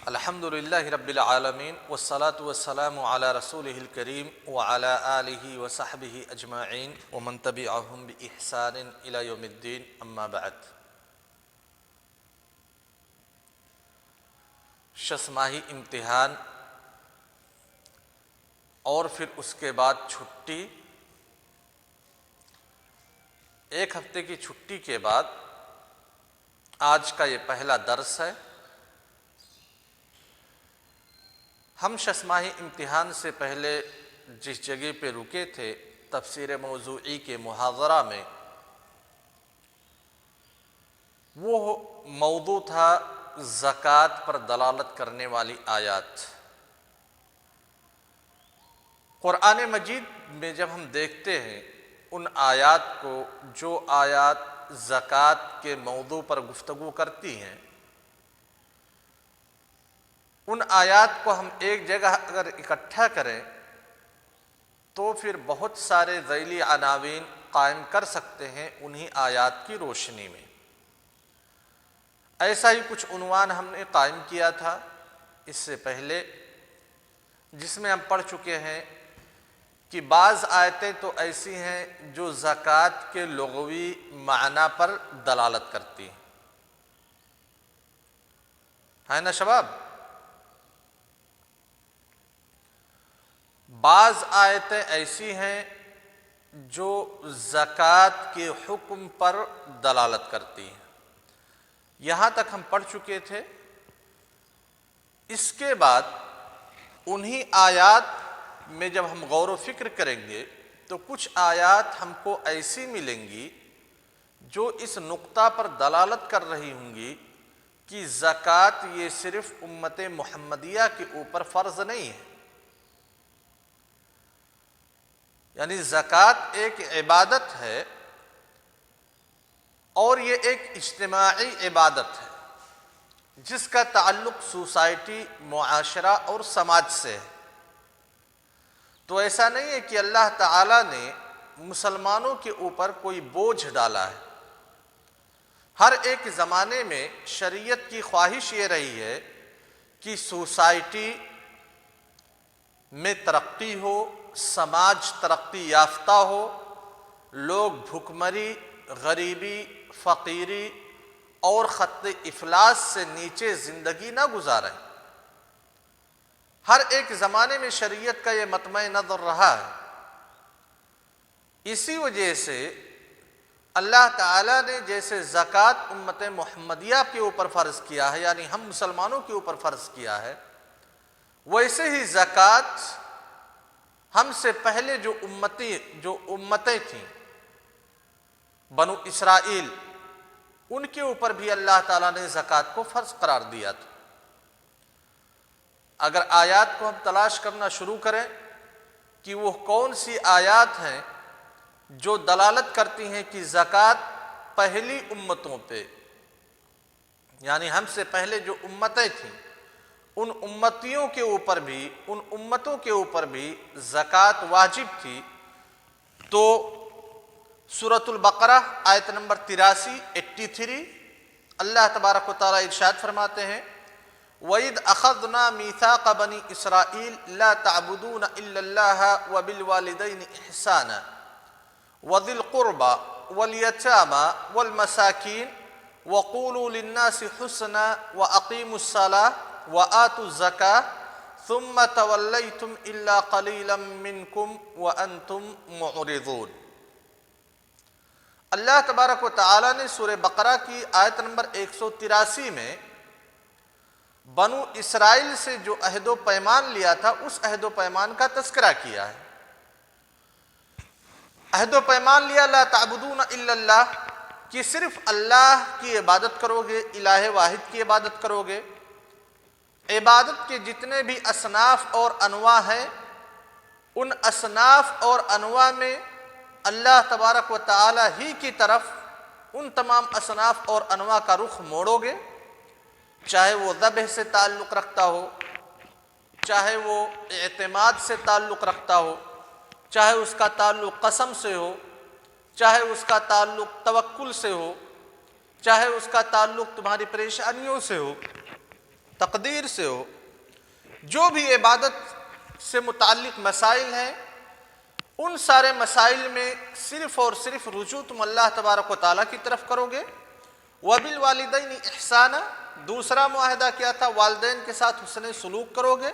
الحمد للہ رب العالمین والصلاة والسلام علی رسولہ الکریم وعلی آلہ وصحبہ اجمعین ومن تبعہم بإحسان الی یوم الدین اما بعد۔ ششماہی امتحان اور پھر اس کے بعد چھٹی، ایک ہفتے کی چھٹی کے بعد آج کا یہ پہلا درس ہے۔ ہم ششماہی امتحان سے پہلے جس جگہ پہ رکے تھے تفسیر موضوعی کے محاضرہ میں، وہ موضوع تھا زکوٰۃ پر دلالت کرنے والی آیات۔ قرآن مجید میں جب ہم دیکھتے ہیں ان آیات کو جو آیات زکوٰۃ کے موضوع پر گفتگو کرتی ہیں، ان آیات کو ہم ایک جگہ اگر اکٹھا کریں تو پھر بہت سارے ذیلی عناوین قائم کر سکتے ہیں انہی آیات کی روشنی میں۔ ایسا ہی کچھ عنوان ہم نے قائم کیا تھا اس سے پہلے، جس میں ہم پڑھ چکے ہیں کہ بعض آیتیں تو ایسی ہیں جو زکوٰۃ کے لغوی معنی پر دلالت کرتی ہیں، ہے نا شباب؟ بعض آیتیں ایسی ہیں جو زکوٰۃ کے حکم پر دلالت کرتی ہیں، یہاں تک ہم پڑھ چکے تھے۔ اس کے بعد انہی آیات میں جب ہم غور و فکر کریں گے تو کچھ آیات ہم کو ایسی ملیں گی جو اس نقطہ پر دلالت کر رہی ہوں گی کہ زکوٰۃ یہ صرف امت محمدیہ کے اوپر فرض نہیں ہے، یعنی زکوٰۃ ایک عبادت ہے اور یہ ایک اجتماعی عبادت ہے جس کا تعلق سوسائٹی، معاشرہ اور سماج سے ہے۔ تو ایسا نہیں ہے کہ اللہ تعالیٰ نے مسلمانوں کے اوپر کوئی بوجھ ڈالا ہے۔ ہر ایک زمانے میں شریعت کی خواہش یہ رہی ہے کہ سوسائٹی میں ترقی ہو، سماج ترقی یافتہ ہو، لوگ بھوکمری، غریبی، فقیری اور خط افلاس سے نیچے زندگی نہ گزاریں۔ ہر ایک زمانے میں شریعت کا یہ مطمع نظر رہا ہے۔ اسی وجہ سے اللہ تعالیٰ نے جیسے زکوٰۃ امت محمدیہ کے اوپر فرض کیا ہے، یعنی ہم مسلمانوں کے اوپر فرض کیا ہے، ویسے ہی زکوٰۃ ہم سے پہلے جو امتیں تھیں، بنو اسرائیل، ان کے اوپر بھی اللہ تعالیٰ نے زکوٰۃ کو فرض قرار دیا تھا۔ اگر آیات کو ہم تلاش کرنا شروع کریں کہ وہ کون سی آیات ہیں جو دلالت کرتی ہیں کہ زکوٰۃ پہلی امتوں پہ، یعنی ہم سے پہلے جو امتیں تھیں ان امتیوں کے اوپر بھی، ان امتوں کے اوپر بھی زکوٰۃ واجب تھی، تو سورۃ البقرہ آیت نمبر 83 اللہ تبارک و تعالیٰ ارشاد فرماتے ہیں: وَإِذْ أَخَذْنَا مِيثَاقَ بَنِي إِسْرَائِيلَ لَا تَعْبُدُونَ إِلَّا اللَّهَ وَبِالْوَالِدَيْنِ إِحْسَانًا وَذِي الْقُرْبَى وَالْيَتَامَى وَالْمَسَاكِينِ وَقُولُوا لِلنَّاسِ حُسْنًا وَأَقِيمُوا الصَّلَاةَ وَآتُوا الزَّكَاةَ ثُمَّ تَوَلَّيْتُمْ إِلَّا قَلِيلًا مِّنكُمْ وَأَنْتُمْ مُعْرِضُونَ۔ اللہ تبارک و تعالیٰ نے سورہ بقرہ کی آیت نمبر 183 میں بنو اسرائیل سے جو عہد و پیمان لیا تھا اس عہد و پیمان کا تذکرہ کیا ہے۔ عہد و پیمان لیا لا تعبدون الا اللہ، کہ صرف اللہ کی عبادت کرو گے، الہ واحد کی عبادت کرو گے۔ عبادت کے جتنے بھی اصناف اور انواع ہیں، ان اصناف اور انواع میں اللہ تبارک و تعالی ہی کی طرف ان تمام اصناف اور انواع کا رخ موڑو گے، چاہے وہ ذبح سے تعلق رکھتا ہو، چاہے وہ اعتماد سے تعلق رکھتا ہو، چاہے اس کا تعلق قسم سے ہو، چاہے اس کا تعلق توکل سے ہو، چاہے اس کا تعلق تمہاری پریشانیوں سے ہو، تقدیر سے ہو، جو بھی عبادت سے متعلق مسائل ہیں ان سارے مسائل میں صرف اور صرف رجوع تم اللہ تبارک و تعالیٰ کی طرف کرو گے۔ وَبِالْوَالِدَيْنِ إِحْسَانًا، دوسرا معاہدہ کیا تھا؟ والدین کے ساتھ حسن سلوک کرو گے۔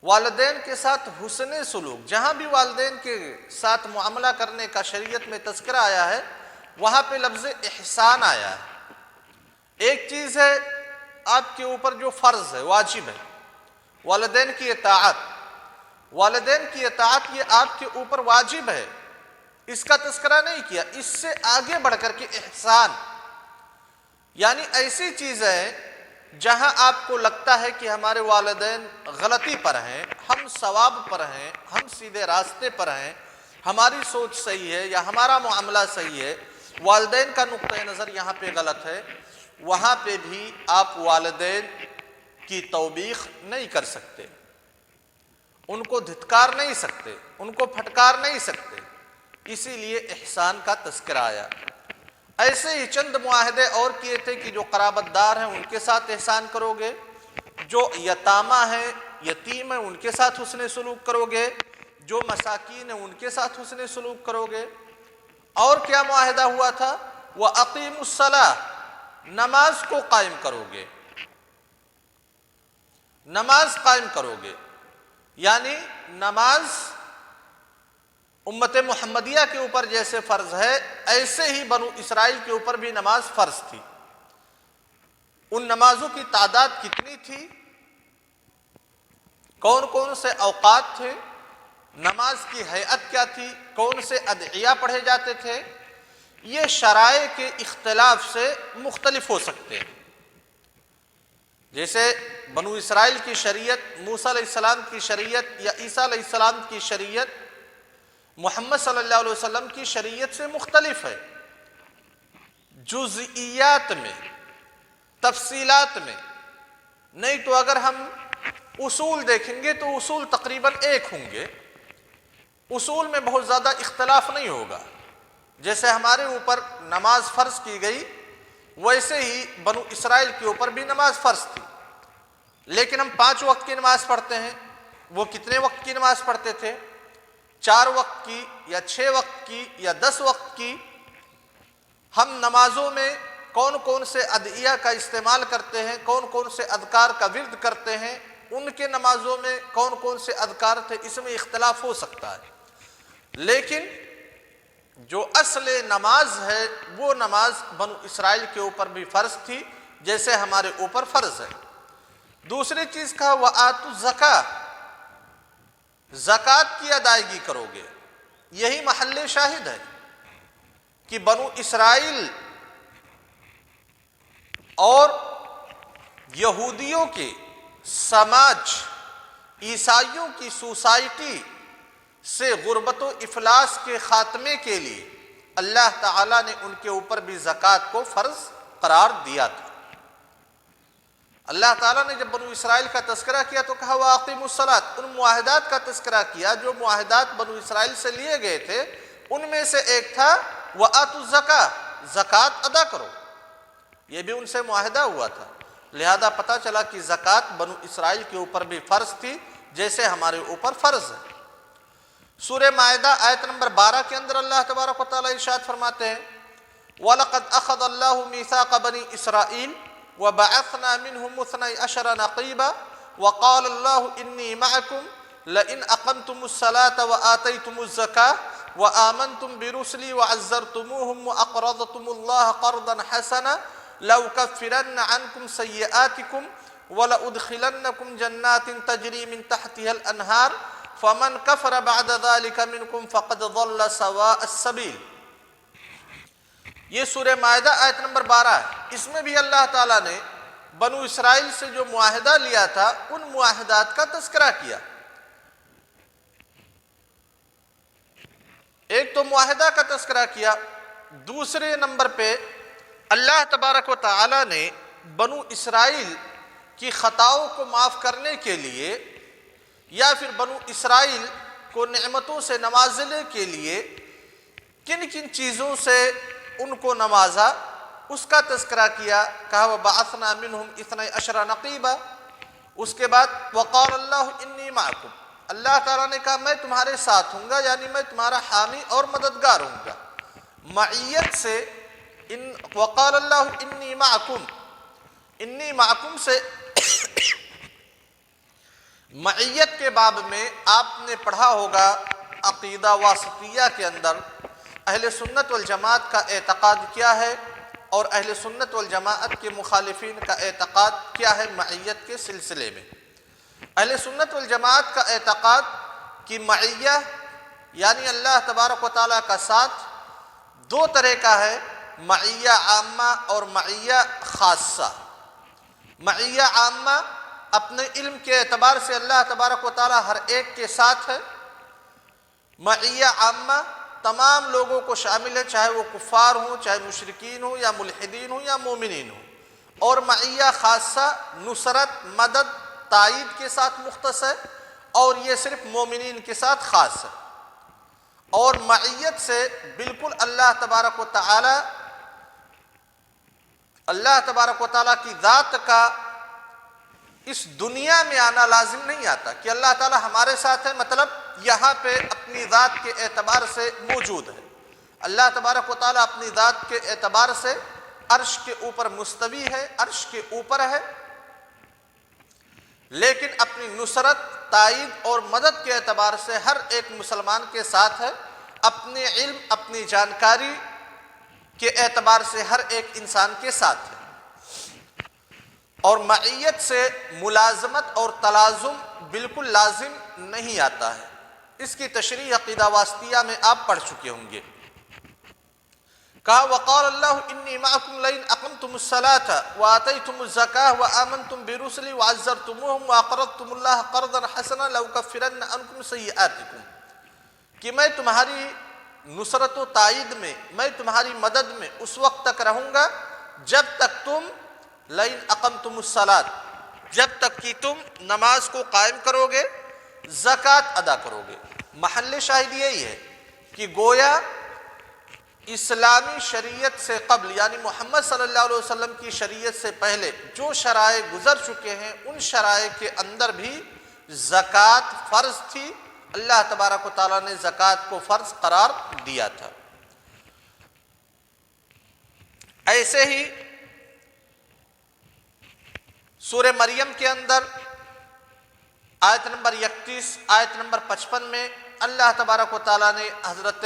والدین کے ساتھ حسن سلوک، جہاں بھی والدین کے ساتھ معاملہ کرنے کا شریعت میں تذکرہ آیا ہے وہاں پہ لفظ احسان آیا ہے۔ ایک چیز ہے آپ کے اوپر جو فرض ہے، واجب ہے، والدین کی اطاعت۔ والدین کی اطاعت یہ آپ کے اوپر واجب ہے، اس کا تذکرہ نہیں کیا۔ اس سے آگے بڑھ کر کے احسان، یعنی ایسی چیز ہے جہاں آپ کو لگتا ہے کہ ہمارے والدین غلطی پر ہیں، ہم صواب پر ہیں، ہم سیدھے راستے پر ہیں، ہماری سوچ صحیح ہے یا ہمارا معاملہ صحیح ہے، والدین کا نقطہ نظر یہاں پہ غلط ہے، وہاں پہ بھی آپ والدین کی توبیخ نہیں کر سکتے، ان کو دھتکار نہیں سکتے، ان کو پھٹکار نہیں سکتے، اسی لیے احسان کا تذکرہ آیا۔ ایسے ہی چند معاہدے اور کیے تھے کہ جو قرابت دار ہیں ان کے ساتھ احسان کرو گے، جو یتامہ ہیں، یتیم ہیں، ان کے ساتھ حسن سلوک کرو گے، جو مساکین ہیں ان کے ساتھ حسن سلوک کرو گے۔ اور کیا معاہدہ ہوا تھا؟ وَأَقِيمُوا الصَّلَاةَ، نماز کو قائم کرو گے، نماز قائم کرو گے، یعنی نماز امت محمدیہ کے اوپر جیسے فرض ہے ایسے ہی بنو اسرائیل کے اوپر بھی نماز فرض تھی۔ ان نمازوں کی تعداد کتنی تھی، کون کون سے اوقات تھے، نماز کی ہیئت کیا تھی، کون سے ادعیہ پڑھے جاتے تھے، یہ شرائع کے اختلاف سے مختلف ہو سکتے ہیں۔ جیسے بنو اسرائیل کی شریعت، موسیٰ علیہ السلام کی شریعت یا عیسیٰ علیہ السلام کی شریعت محمد صلی اللہ علیہ وسلم کی شریعت سے مختلف ہے، جزئیات میں، تفصیلات میں۔ نہیں تو اگر ہم اصول دیکھیں گے تو اصول تقریباً ایک ہوں گے، اصول میں بہت زیادہ اختلاف نہیں ہوگا۔ جیسے ہمارے اوپر نماز فرض کی گئی ویسے ہی بنو اسرائیل کے اوپر بھی نماز فرض تھی، لیکن ہم 5 وقت کی نماز پڑھتے ہیں، وہ کتنے وقت کی نماز پڑھتے تھے؟ 4 وقت کی یا 6 وقت کی یا 10 وقت کی؟ ہم نمازوں میں کون کون سے ادعیہ کا استعمال کرتے ہیں، کون کون سے اذکار کا ورد کرتے ہیں، ان کے نمازوں میں کون کون سے اذکار تھے، اس میں اختلاف ہو سکتا ہے، لیکن جو اصل نماز ہے وہ نماز بنو اسرائیل کے اوپر بھی فرض تھی جیسے ہمارے اوپر فرض ہے۔ دوسری چیز کہا وَآتُوا الزَّکَاۃَ، زکوٰۃ کی ادائیگی کرو گے۔ یہی محل شاہد ہے کہ بنو اسرائیل اور یہودیوں کے سماج، عیسائیوں کی سوسائٹی سے غربت و افلاس کے خاتمے کے لیے اللہ تعالیٰ نے ان کے اوپر بھی زکوٰۃ کو فرض قرار دیا تھا۔ اللہ تعالیٰ نے جب بنو اسرائیل کا تذکرہ کیا تو کہا وَأَقِيمُوا الصَّلَاةَ، ان معاہدات کا تذکرہ کیا جو معاہدات بنو اسرائیل سے لیے گئے تھے، ان میں سے ایک تھا وَآتُوا الزَّکَاةَ، زکوٰۃ ادا کرو، یہ بھی ان سے معاہدہ ہوا تھا۔ لہذا پتہ چلا کہ زکوٰۃ بنو اسرائیل کے اوپر بھی فرض تھی جیسے ہمارے اوپر فرض ہے۔ سورہ مائدہ آیت نمبر 12 کے اندر اللہ تبارک و تعالیٰ ارشاد فرماتے ہیں وَلَقَدْ أَخَذَ اللَّهُ مِيثَاقَ بَنِي إِسْرَائِيلَ وَبَعَثْنَا مِنْهُمْ اثْنَيْ عَشَرَ نَقِيبًا وَقَالَ اللَّهُ إِنِّي مَعَكُمْ لَئِنْ أَقَمْتُمُ الصَّلَاةَ وَآتَيْتُمُ الزَّكَاةَ وَآمَنْتُمْ بِرُسُلِي وَعَزَّرْتُمُوهُمْ وَأَقْرَضْتُمُ اللَّهَ قَرْضًا حَسَنًا لَأُكَفِّرَنَّ عَنْكُمْ سَيِّئَاتِكُمْ وَلَأُدْخِلَنَّكُمْ جَنَّاتٍ تَجْرِي مِنْ تَحْتِهَا الْأَنْهَارُ فَمَنْ كَفَرَ بَعْدَ ذَلِكَ مِنْكُمْ فَقَدْ ضَلَّ سَوَاءَ السَّبِيلِ۔ یہ سورہ مائدہ آیت نمبر 12 ہے۔ اس میں بھی اللہ تعالیٰ نے بنو اسرائیل سے جو معاہدہ لیا تھا ان معاہدات کا تذکرہ کیا۔ ایک تو معاہدہ کا تذکرہ کیا، دوسرے نمبر پہ اللہ تبارک و تعالیٰ نے بنو اسرائیل کی خطاؤں کو معاف کرنے کے لیے یا پھر بنو اسرائیل کو نعمتوں سے نوازنے کے لیے کن کن چیزوں سے ان کو نوازا، اس کا تذکرہ کیا، کہا وَبَعَثْنَا مِنْهُمْ 12 نَقِيبًا۔ اس کے بعد وَقَالَ اللَّهُ إِنِّي مَعَكُمْ، اللہ تعالیٰ نے کہا میں تمہارے ساتھ ہوں گا، یعنی میں تمہارا حامی اور مددگار ہوں گا۔ معیت سے وَقَالَ اللَّهُ إِنِّي مَعَكُمْ، انی معکم سے معیت کے باب میں آپ نے پڑھا ہوگا عقیدہ واسطیہ کے اندر اہل سنت والجماعت کا اعتقاد کیا ہے اور اہل سنت والجماعت کے مخالفین کا اعتقاد کیا ہے معیت کے سلسلے میں۔ اہل سنت والجماعت کا اعتقاد کہ معیہ یعنی اللہ تبارک و تعالیٰ کا ساتھ دو طرح کا ہے، معیہ عامہ اور معیہ خاصہ۔ معیہ عامہ اپنے علم کے اعتبار سے اللہ تبارک و تعالیٰ ہر ایک کے ساتھ ہے۔ معیہ عامہ تمام لوگوں کو شامل ہے، چاہے وہ کفار ہوں، چاہے مشرکین ہوں یا ملحدین ہوں یا مومنین ہوں۔ اور معیہ خاصہ نصرت، مدد، تائید کے ساتھ مختص ہے، اور یہ صرف مومنین کے ساتھ خاص ہے۔ اور معیت سے بالکل اللہ تبارک و تعالیٰ کی ذات کا اس دنیا میں آنا لازم نہیں آتا کہ اللہ تعالیٰ ہمارے ساتھ ہے، مطلب یہاں پہ اپنی ذات کے اعتبار سے موجود ہے۔ اللہ تبارک و تعالیٰ اپنی ذات کے اعتبار سے عرش کے اوپر مستوی ہے، عرش کے اوپر ہے، لیکن اپنی نصرت، تائید اور مدد کے اعتبار سے ہر ایک مسلمان کے ساتھ ہے، اپنے علم، اپنی جانکاری کے اعتبار سے ہر ایک انسان کے ساتھ ہے۔ اور معیت سے ملازمت اور تلازم بالکل لازم نہیں آتا ہے۔ اس کی تشریح عقیدہ واسطیہ میں آپ پڑھ چکے ہوں گے۔ کہا وقال اللہ انی معکم لئن اقمتم الصلاة وآتیتم الزکاة وآمنتم برسلی وعزرتموہم واقرضتم اللہ قرضا حسنا لأکفرن عنکم سیئاتکم، کہ میں تمہاری نصرت و تائید میں، میں تمہاری مدد میں اس وقت تک رہوں گا جب تک تم لئن اقمتم الصلاة، جب تک کہ تم نماز کو قائم کرو گے، زکوٰۃ ادا کرو گے۔ محل شاہد یہی ہے کہ گویا اسلامی شریعت سے قبل یعنی محمد صلی اللہ علیہ وسلم کی شریعت سے پہلے جو شرائع گزر چکے ہیں، ان شرائع کے اندر بھی زکوٰۃ فرض تھی۔ اللہ تبارک و تعالیٰ نے زکوٰۃ کو فرض قرار دیا تھا۔ ایسے ہی سورہ مریم کے اندر آیت نمبر 31، آیت نمبر 55 میں اللہ تبارک و تعالیٰ نے حضرت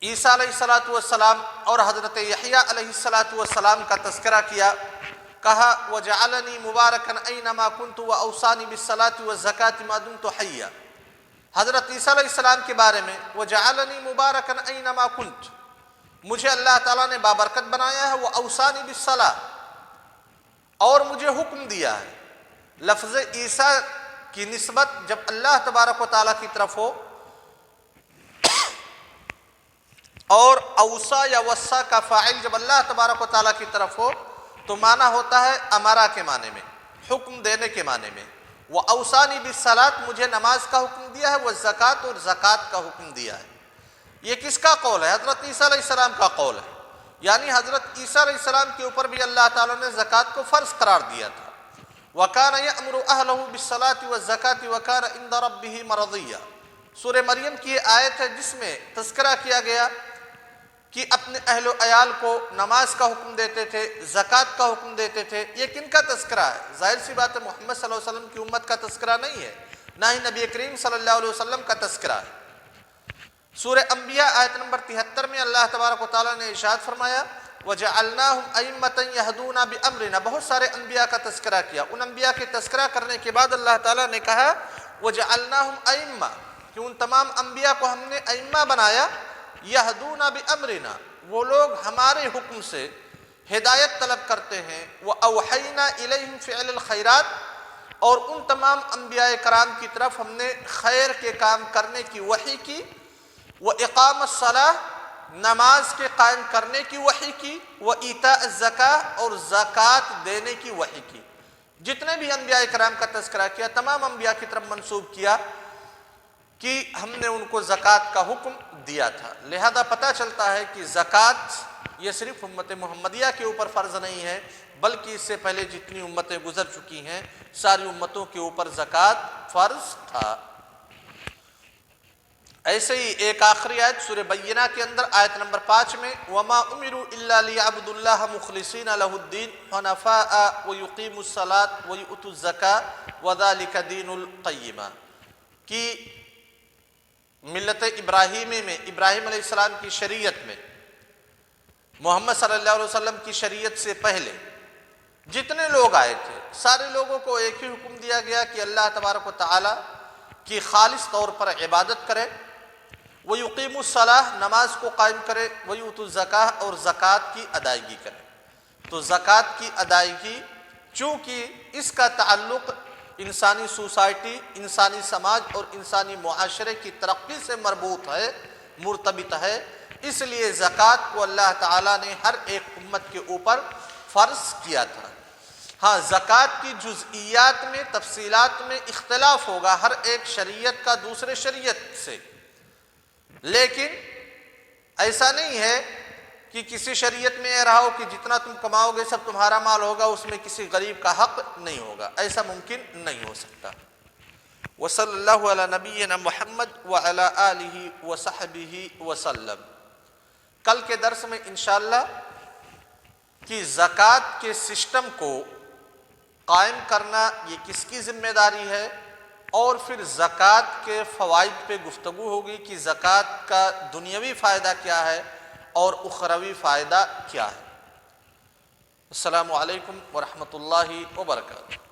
عیسیٰ علیہ السلام اور حضرت یحییٰ علیہ السلام کا تذکرہ کیا۔ کہا وَجَعَلَنِي مُبَارَكًا أَيْنَمَا كُنْتُ وَأَوْصَانِي بِالصَّلَاةِ وَالزَّكَاةِ مَا دُمْتُ حَيًّا۔ حضرت عیسیٰ علیہ السلام کے بارے میں وَجَعَلَنِي مُبَارَكًا أَيْنَمَا كُنْتُ، مجھے اللہ تعالیٰ نے بابرکت بنایا ہے، وَأَوْصَانِي بِالصَّلَاةِ، اور مجھے حکم دیا ہے۔ لفظ عیسیٰ کی نسبت جب اللہ تبارک و تعالیٰ کی طرف ہو اور اوصا یا وصا کا فاعل جب اللہ تبارک و تعالیٰ کی طرف ہو تو معنی ہوتا ہے امرا کے معنی میں، حکم دینے کے معنی میں۔ وَأَوْصَانِي بِالصَّلَاةِ، مجھے نماز کا حکم دیا ہے، وَالزَّكَاةِ، اور زکوٰۃ کا حکم دیا ہے۔ یہ کس کا قول ہے؟ حضرت عیسیٰ علیہ السلام کا قول ہے، یعنی حضرت عیسیٰ علیہ السلام کے اوپر بھی اللہ تعالیٰ نے زکوٰۃ کو فرض قرار دیا تھا۔ وَكَانَ يَأْمُرُ أَهْلَهُ بِالصَّلَاةِ وَالزَّكَاةِ وَكَانَ عِندَ رَبِّهِ مَرْضِيًّا۔ سورہ مریم کی یہ آیت ہے جس میں تذکرہ کیا گیا کہ اپنے اہل و عیال کو نماز کا حکم دیتے تھے، زکوٰۃ کا حکم دیتے تھے۔ یہ کن کا تذکرہ ہے؟ ظاہر سی بات ہے محمد صلی اللہ علیہ وسلم کی امت کا تذکرہ نہیں ہے، نہ ہی نبی کریم صلی اللہ علیہ وسلم کا تذکرہ ہے۔ سورہ انبیاء آیت نمبر 73 میں اللہ تبارک و تعالیٰ نے ارشاد فرمایا وَجَعَلْنَاهُمْ أَئِمَّةً يَهْدُونَ بِأَمْرِنَا، بہت سارے انبیاء کا تذکرہ کیا۔ ان انبیاء کے تذکرہ کرنے کے بعد اللہ تعالیٰ نے کہا وَجَعَلْنَاهُمْ أَئِمَّةً، کہ ان تمام انبیاء کو ہم نے ائمہ بنایا، يَهْدُونَ بِأَمْرِنَا، وہ لوگ ہمارے حکم سے ہدایت طلب کرتے ہیں۔ وَأَوْحَيْنَا إِلَيْهِمْ فِعْلَ الْخَيْرَاتِ، اور ان تمام انبیاء کرام کی طرف ہم نے خیر کے کام کرنے کی وحی کی۔ وَإِقَامَ الصَّلَاةِ، نماز کے قائم کرنے کی وحی کی۔ وَإِيتَاءَ الزَّكَاةِ، اور زکوٰۃ دینے کی وحی کی۔ جتنے بھی انبیاء کرام کا تذکرہ کیا تمام انبیاء کی طرف منسوب کیا کہ ہم نے ان کو زکوٰۃ کا حکم دیا تھا۔ لہذا پتہ چلتا ہے کہ زکوٰۃ یہ صرف امت محمدیہ کے اوپر فرض نہیں ہے بلکہ اس سے پہلے جتنی امتیں گزر چکی ہیں ساری امتوں کے اوپر زکوٰۃ فرض تھا۔ ایسے ہی ایک آخری آیت سورہ بینہ کے اندر آیت نمبر 5 میں وَمَا أُمِرُوا إِلَّا لِيَعْبُدُوا اللَّهَ مُخْلِصِينَ لَهُ الدِّينَ حُنَفَاءَ وَيُقِيمُوا الصَّلَاةَ وَيُؤْتُوا الزَّكَاةَ وَذَلِكَ دِينُ الْقَيِّمَةِ کہ ملت ابراہیمی میں ابراہیم علیہ السلام کی شریعت میں محمد صلی اللہ علیہ وسلم کی شریعت سے پہلے جتنے لوگ آئے تھے سارے لوگوں کو ایک ہی حکم دیا گیا کہ اللہ تبارک و تعالی کی خالص طور پر عبادت کرے، وَيُقِيمُ الصَّلَاةَ نماز کو قائم کرے، وَيُؤْتُوا الزَّكَاةَ اور زکوٰۃ کی ادائیگی کرے۔ تو زکوٰۃ کی ادائیگی چونکہ اس کا تعلق انسانی سوسائٹی، انسانی سماج اور انسانی معاشرے کی ترقی سے مربوط ہے، مرتبط ہے، اس لیے زکوٰۃ کو اللہ تعالیٰ نے ہر ایک امت کے اوپر فرض کیا تھا۔ ہاں زکوٰۃ کی جزئیات میں تفصیلات میں اختلاف ہوگا ہر ایک شریعت کا دوسرے شریعت سے، لیکن ایسا نہیں ہے کہ کسی شریعت میں یہ رہا ہو کہ جتنا تم کماؤ گے سب تمہارا مال ہوگا، اس میں کسی غریب کا حق نہیں ہوگا، ایسا ممکن نہیں ہو سکتا۔ وصلی اللہ علی نبینا محمد وعلی آلہ وصحبہ وسلم۔ کل کے درس میں انشاءاللہ کہ زکوٰۃ کے سسٹم کو قائم کرنا یہ کس کی ذمہ داری ہے، اور پھر زکوٰۃ کے فوائد پہ گفتگو ہوگی کہ زکوٰۃ کا دنیاوی فائدہ کیا ہے اور اخروی فائدہ کیا ہے۔ السلام علیکم ورحمۃ اللہ وبرکاتہ۔